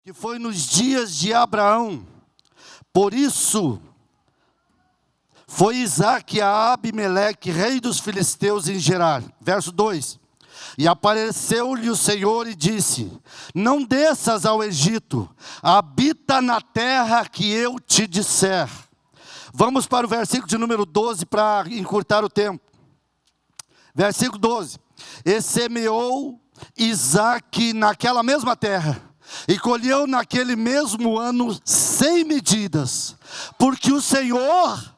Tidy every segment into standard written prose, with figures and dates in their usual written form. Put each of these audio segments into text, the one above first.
que foi nos dias de Abraão. Por isso, foi Isaque a Abimeleque, rei dos filisteus, em Gerar. Verso 2. E apareceu-lhe o Senhor e disse: não desças ao Egito, habita na terra que eu te disser. Vamos para o versículo de número 12 para encurtar o tempo. Versículo 12. E semeou Isaque naquela mesma terra, e colheu naquele mesmo ano 100 medidas, porque o Senhor...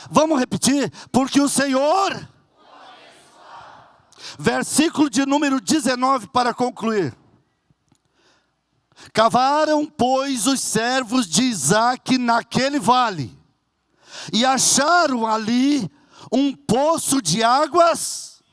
Vamos repetir? Porque o Senhor... Versículo de número 19 para concluir. Cavaram, pois, os servos de Isaque naquele vale, e acharam ali um poço de águas.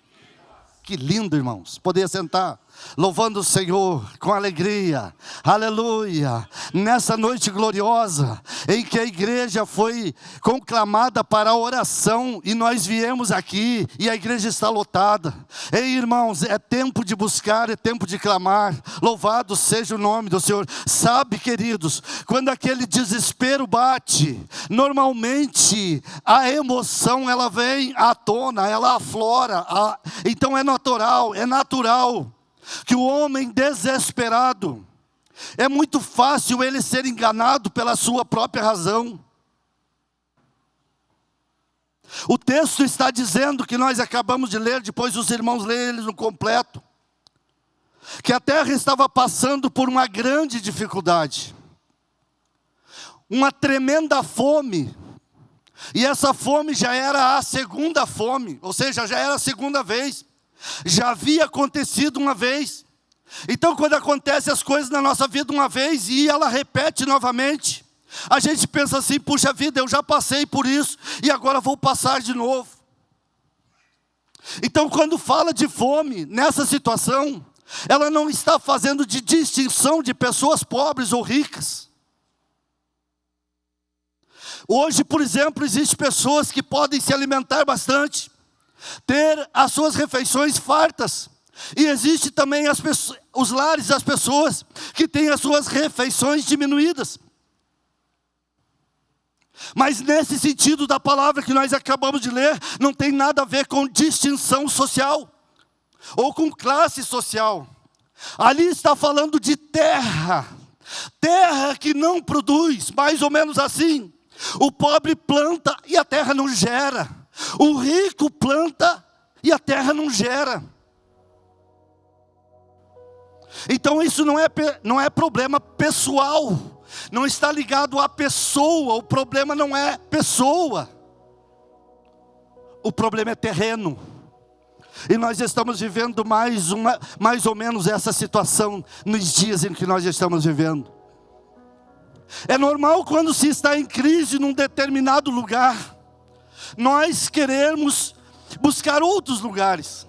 Que lindo, irmãos, poder sentar, louvando o Senhor com alegria, aleluia, nessa noite gloriosa, em que a igreja foi conclamada para a oração, e nós viemos aqui, e a igreja está lotada. Ei, irmãos, é tempo de buscar, é tempo de clamar, louvado seja o nome do Senhor. Sabe, queridos, quando aquele desespero bate, normalmente a emoção ela vem à tona, ela aflora, então é natural, que o homem desesperado, é muito fácil ele ser enganado pela sua própria razão. O texto está dizendo, que nós acabamos de ler, depois os irmãos leem ele no completo, que a terra estava passando por uma grande dificuldade, uma tremenda fome, e essa fome já era a segunda fome, ou seja, já era a segunda vez. Já havia acontecido uma vez. Então quando acontecem as coisas na nossa vida uma vez e ela repete novamente, a gente pensa assim: puxa vida, eu já passei por isso e agora vou passar de novo. Então quando fala de fome nessa situação, ela não está fazendo de distinção de pessoas pobres ou ricas. Hoje, por exemplo, existem pessoas que podem se alimentar bastante, ter as suas refeições fartas. E existe também os lares das pessoas que têm as suas refeições diminuídas. Mas nesse sentido da palavra que nós acabamos de ler, não tem nada a ver com distinção social, ou com classe social. Ali está falando de terra, terra que não produz, mais ou menos assim. O pobre planta e a terra não gera. O rico planta e a terra não gera. Então isso não é problema pessoal. Não está ligado à pessoa. O problema não é pessoa. O problema é terreno. E nós estamos vivendo mais ou menos essa situação nos dias em que nós estamos vivendo. É normal quando se está em crise num determinado lugar, nós queremos buscar outros lugares.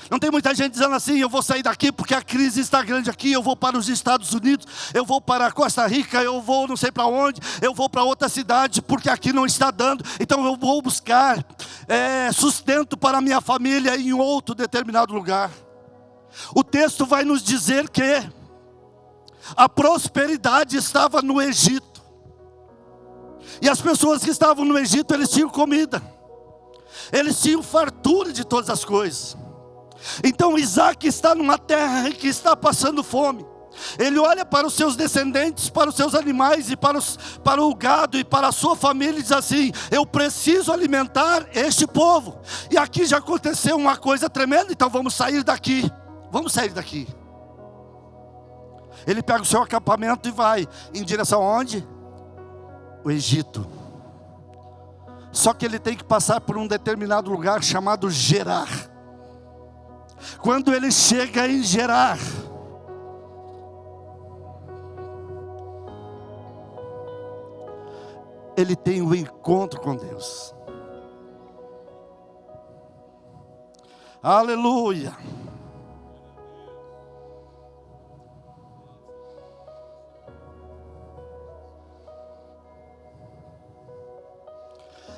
Não tem muita gente dizendo assim: eu vou sair daqui porque a crise está grande aqui, eu vou para os Estados Unidos, eu vou para a Costa Rica, eu vou não sei para onde, eu vou para outra cidade porque aqui não está dando, então eu vou buscar sustento para a minha família em outro determinado lugar. O texto vai nos dizer que a prosperidade estava no Egito. E as pessoas que estavam no Egito, eles tinham comida. Eles tinham fartura de todas as coisas. Então Isaque está numa terra que está passando fome. Ele olha para os seus descendentes, para os seus animais e para o gado e para a sua família e diz assim: eu preciso alimentar este povo. E aqui já aconteceu uma coisa tremenda, então vamos sair daqui. Vamos sair daqui. Ele pega o seu acampamento e vai em direção a onde? O Egito. Só que ele tem que passar por um determinado lugar chamado Gerar. Quando ele chega em Gerar, ele tem um encontro com Deus. Aleluia.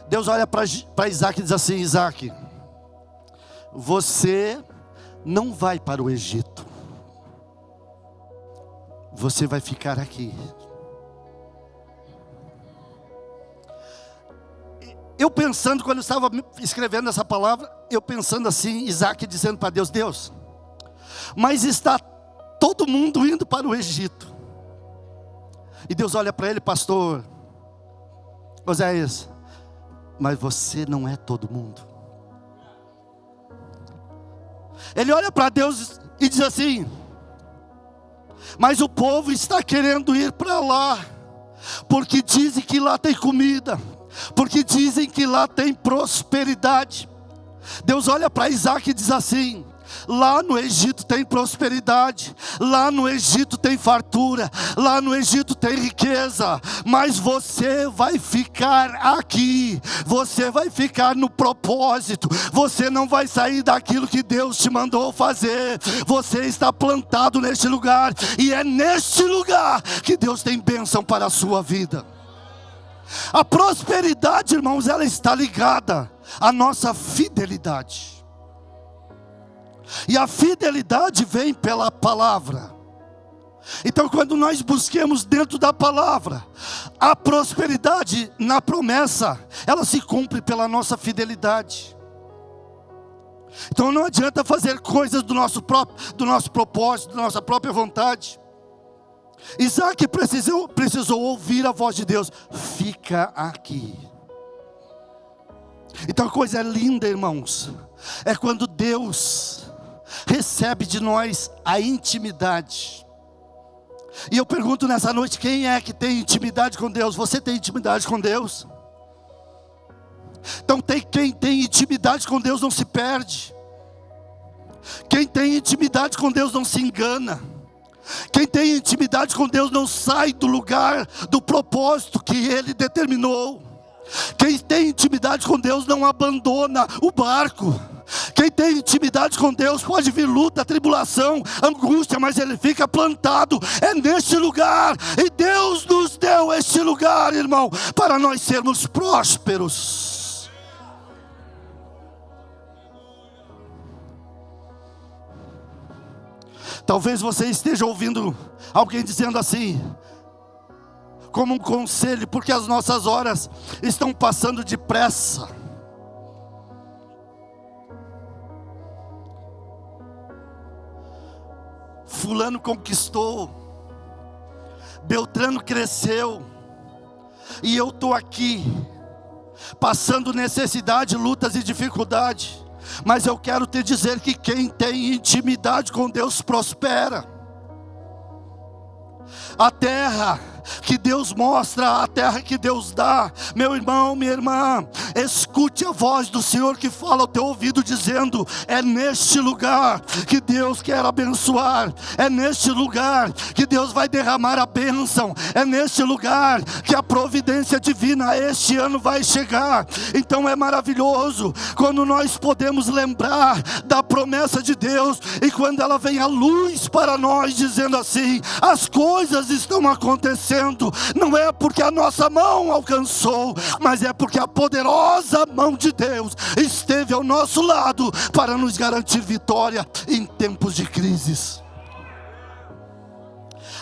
Deus olha para Isaque e diz assim: Isaque, você não vai para o Egito. você vai ficar aqui. Eu pensando, quando eu estava escrevendo essa palavra, eu pensando assim, Isaac dizendo para Deus: Deus, mas está todo mundo indo para o Egito. E Deus olha para ele: pastor Oséias, mas você não é todo mundo. Ele olha para Deus e diz assim: mas o povo está querendo ir para lá, porque dizem que lá tem comida, porque dizem que lá tem prosperidade. Deus olha para Isaac e diz assim: lá no Egito tem prosperidade, lá no Egito tem fartura, lá no Egito tem riqueza, mas você vai ficar aqui, você vai ficar no propósito, você não vai sair daquilo que Deus te mandou fazer, você está plantado neste lugar, e é neste lugar que Deus tem bênção para a sua vida. A prosperidade, irmãos, ela está ligada à nossa fidelidade. E a fidelidade vem pela palavra. Então, quando nós buscamos dentro da palavra, a prosperidade na promessa, ela se cumpre pela nossa fidelidade. Então não adianta fazer coisas do nosso propósito, da nossa própria vontade. Isaac precisou ouvir a voz de Deus: fica aqui. Então a coisa linda, irmãos, é quando Deus recebe de nós a intimidade. E eu pergunto nessa noite: quem é que tem intimidade com Deus? Você tem intimidade com Deus? Então quem tem intimidade com Deus não se perde. Quem tem intimidade com Deus não se engana. Quem tem intimidade com Deus não sai do lugar, do propósito que Ele determinou. Quem tem intimidade com Deus não abandona o barco. Quem tem intimidade com Deus, pode vir luta, tribulação, angústia, mas ele fica plantado, é neste lugar. E Deus nos deu este lugar, irmão, para nós sermos prósperos. Talvez você esteja ouvindo alguém dizendo assim, como um conselho: porque as nossas horas estão passando depressa. Fulano conquistou, Beltrano cresceu, e eu estou aqui, passando necessidade, lutas e dificuldade. Mas eu quero te dizer que quem tem intimidade com Deus prospera. A terra que Deus mostra, a terra que Deus dá, meu irmão, minha irmã, escute a voz do Senhor que fala ao teu ouvido dizendo: é neste lugar que Deus quer abençoar, é neste lugar que Deus vai derramar a bênção, é neste lugar que a providência divina este ano vai chegar. Então é maravilhoso quando nós podemos lembrar da promessa de Deus, e quando ela vem à luz para nós dizendo assim: as coisas estão acontecendo, não é porque a nossa mão alcançou, mas é porque a poderosa mão de Deus esteve ao nosso lado para nos garantir vitória em tempos de crises.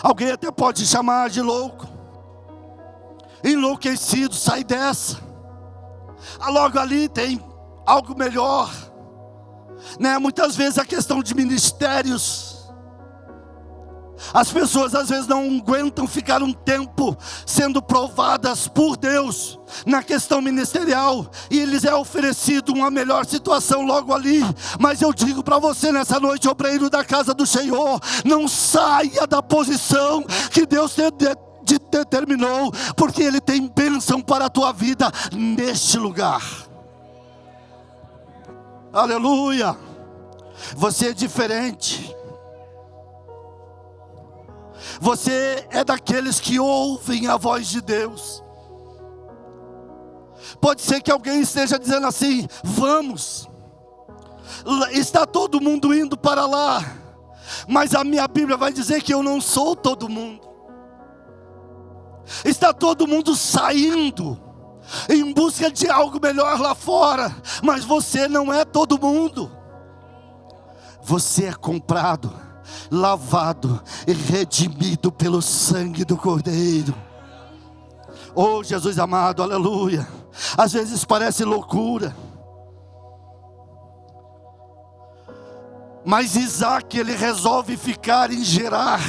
Alguém até pode chamar de louco, enlouquecido, sai dessa. Logo ali tem algo melhor, né? Muitas vezes a questão de ministérios, as pessoas às vezes não aguentam ficar um tempo sendo provadas por Deus na questão ministerial, e lhes é oferecido uma melhor situação logo ali. Mas eu digo para você nessa noite, obreiro da casa do Senhor, não saia da posição que Deus te determinou, porque Ele tem bênção para a tua vida neste lugar. Aleluia! Você é diferente. Você é daqueles que ouvem a voz de Deus. Pode ser que alguém esteja dizendo assim: vamos, está todo mundo indo para lá, mas a minha Bíblia vai dizer que eu não sou todo mundo. Está todo mundo saindo em busca de algo melhor lá fora, mas você não é todo mundo. Você é comprado, lavado e redimido pelo sangue do Cordeiro. Oh Jesus amado, aleluia. Às vezes parece loucura, mas Isaac, ele resolve ficar em Gerar,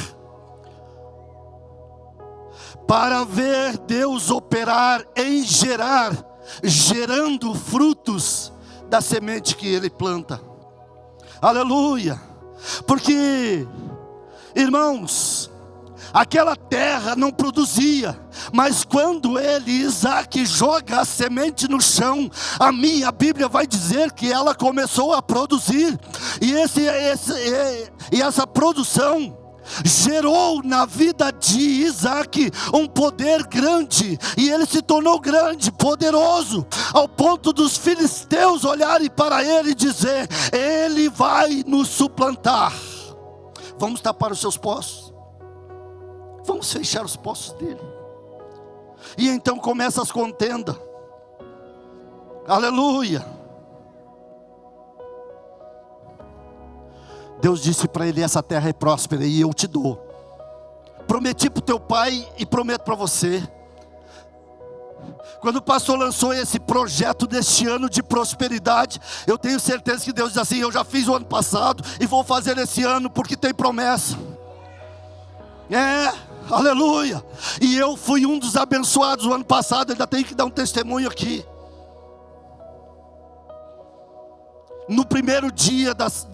para ver Deus operar em Gerar, gerando frutos da semente que ele planta. Aleluia. Porque, irmãos, aquela terra não produzia, mas quando Isaac joga a semente no chão, a Bíblia vai dizer que ela começou a produzir, e essa produção gerou na vida de Isaac um poder grande, e ele se tornou grande, poderoso, ao ponto dos filisteus olharem para ele e dizer: ele vai nos suplantar. Vamos tapar os seus poços, vamos fechar os poços dele. E então começa as contendas. Aleluia. Deus disse para ele: essa terra é próspera e eu te dou. Prometi para o teu pai e prometo para você. Quando o pastor lançou esse projeto deste ano de prosperidade, eu tenho certeza que Deus diz assim: eu já fiz o ano passado e vou fazer esse ano porque tem promessa. Aleluia. E eu fui um dos abençoados o ano passado, ainda tenho que dar um testemunho aqui. No primeiro dia das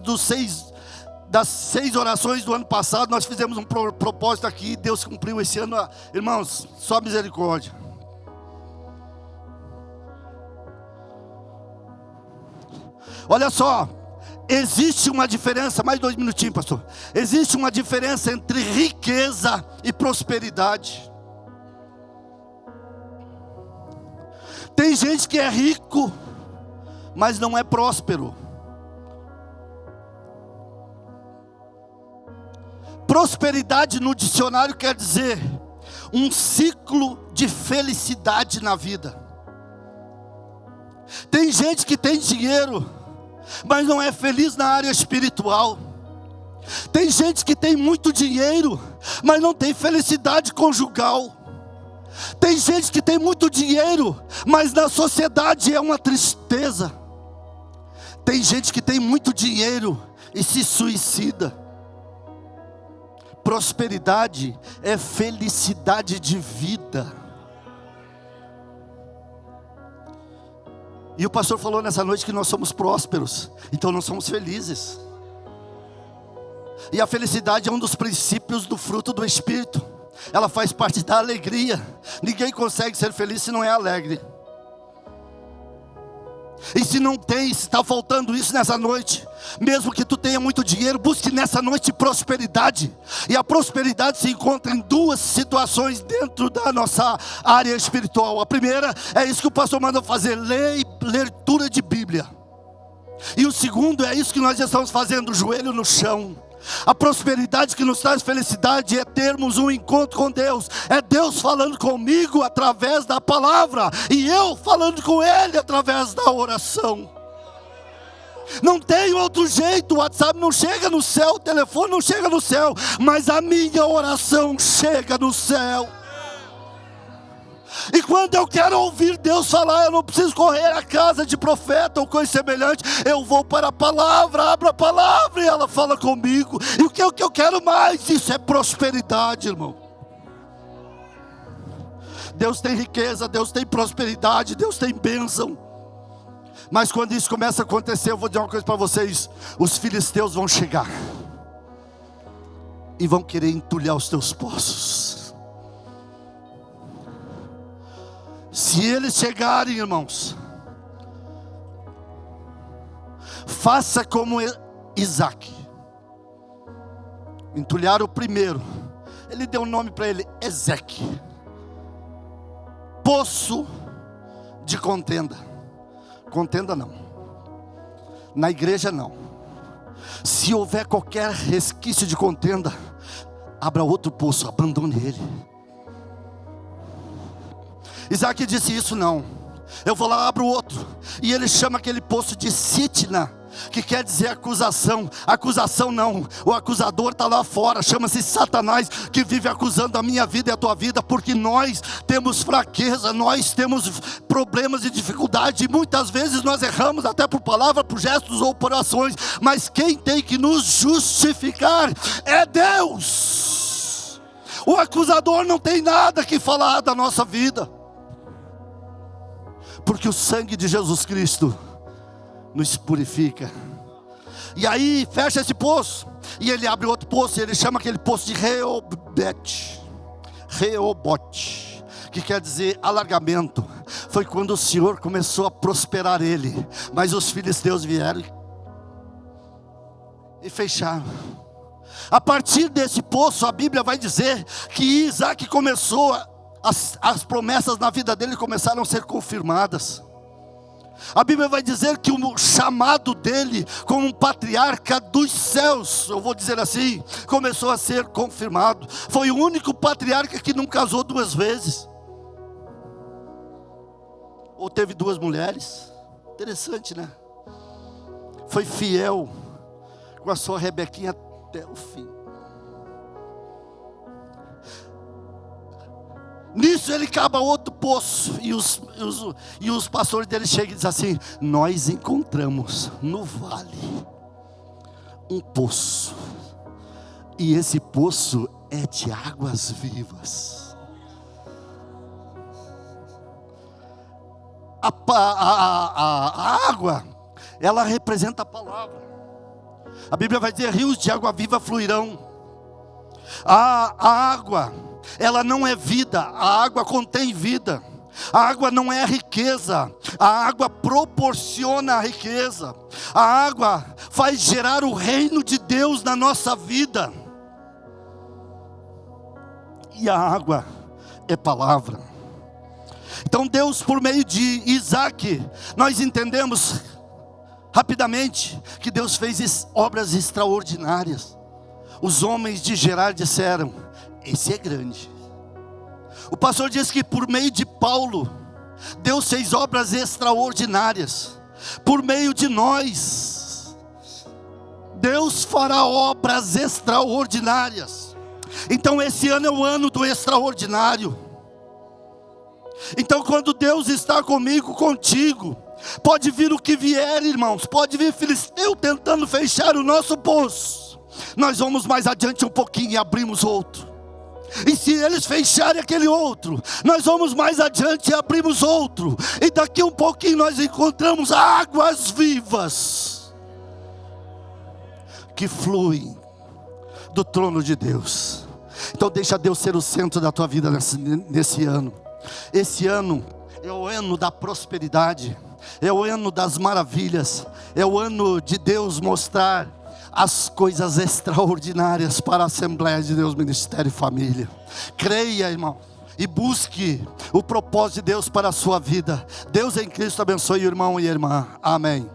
6 orações do ano passado, nós fizemos um propósito aqui, Deus cumpriu esse ano. Irmãos, só misericórdia. Olha só, existe uma diferença, mais 2 minutinhos, pastor. Existe uma diferença entre riqueza e prosperidade. Tem gente que é rico, mas não é próspero. Prosperidade no dicionário quer dizer um ciclo de felicidade na vida. Tem gente que tem dinheiro, mas não é feliz na área espiritual. Tem gente que tem muito dinheiro, mas não tem felicidade conjugal. Tem gente que tem muito dinheiro, mas na sociedade é uma tristeza. Tem gente que tem muito dinheiro e se suicida. Prosperidade é felicidade de vida. E o pastor falou nessa noite que nós somos prósperos, então nós somos felizes. E a felicidade é um dos princípios do fruto do Espírito. Ela faz parte da alegria. Ninguém consegue ser feliz se não é alegre. E se não tem, se está faltando isso nessa noite, mesmo que tu tenha muito dinheiro, busque nessa noite prosperidade. E a prosperidade se encontra em 2 situações dentro da nossa área espiritual. A primeira é isso que o pastor mandou fazer: leitura de Bíblia. E o segundo é isso que nós já estamos fazendo, joelho no chão. A prosperidade que nos traz felicidade é termos um encontro com Deus. É Deus falando comigo através da palavra, e eu falando com Ele através da oração. Não tem outro jeito. O WhatsApp não chega no céu, o telefone não chega no céu, mas a minha oração chega no céu. E quando eu quero ouvir Deus falar, eu não preciso correr à casa de profeta ou coisa semelhante. Eu vou para a palavra, abro a palavra e ela fala comigo. E o que eu quero mais? Isso é prosperidade, irmão. Deus tem riqueza, Deus tem prosperidade, Deus tem bênção. Mas quando isso começa a acontecer, eu vou dizer uma coisa para vocês: os filisteus vão chegar e vão querer entulhar os teus poços. Se eles chegarem, irmãos, faça como Isaac. Entulharam o primeiro. Ele deu um nome para ele, Ezeque. Poço de contenda. Contenda não. Na igreja não. Se houver qualquer resquício de contenda, abra outro poço, abandone ele. Isaac disse: isso não, eu vou lá, abro outro. E ele chama aquele poço de Sitna, que quer dizer acusação. Acusação não, o acusador está lá fora, chama-se Satanás, que vive acusando a minha vida e a tua vida, porque nós temos fraqueza, nós temos problemas e dificuldade, e muitas vezes nós erramos até por palavra, por gestos ou por ações, mas quem tem que nos justificar é Deus. O acusador não tem nada que falar da nossa vida, porque o sangue de Jesus Cristo nos purifica. E aí fecha esse poço, e ele abre outro poço, e ele chama aquele poço de Reobote, que quer dizer alargamento. Foi quando o Senhor começou a prosperar ele, mas os filisteus vieram e fecharam. A partir desse poço, a Bíblia vai dizer que Isaac começou, as promessas na vida dele começaram a ser confirmadas. A Bíblia vai dizer que o chamado dele como um patriarca dos céus, eu vou dizer assim, começou a ser confirmado. Foi o único patriarca que não casou 2 vezes, ou teve 2 mulheres. Interessante, né? Foi fiel com a sua Rebequinha até o fim. Nisso ele cava outro poço, e os pastores dele chegam e dizem assim: nós encontramos no vale um poço, e esse poço é de águas vivas. A água, ela representa a palavra. A Bíblia vai dizer: rios de água viva fluirão. A água, ela não é vida, a água contém vida. A água não é riqueza, a água proporciona a riqueza. A água faz gerar o reino de Deus na nossa vida. E a água é palavra. Então Deus, por meio de Isaac, nós entendemos rapidamente que Deus fez obras extraordinárias. Os homens de Gerar disseram: esse é grande. O pastor diz que por meio de Paulo, Deus fez obras extraordinárias. Por meio de nós, Deus fará obras extraordinárias. Então esse ano é o ano do extraordinário. Então quando Deus está comigo, contigo, pode vir o que vier, irmãos, pode vir filisteu tentando fechar o nosso poço, nós vamos mais adiante um pouquinho e abrimos outro. E se eles fecharem aquele outro, nós vamos mais adiante e abrimos outro. E daqui um pouquinho nós encontramos águas vivas que fluem do trono de Deus. Então deixa Deus ser o centro da tua vida nesse ano. Esse ano é o ano da prosperidade, é o ano das maravilhas, é o ano de Deus mostrar as coisas extraordinárias para a Assembleia de Deus, Ministério e Família. Creia, irmão, e busque o propósito de Deus para a sua vida. Deus em Cristo abençoe o irmão e a irmã. Amém.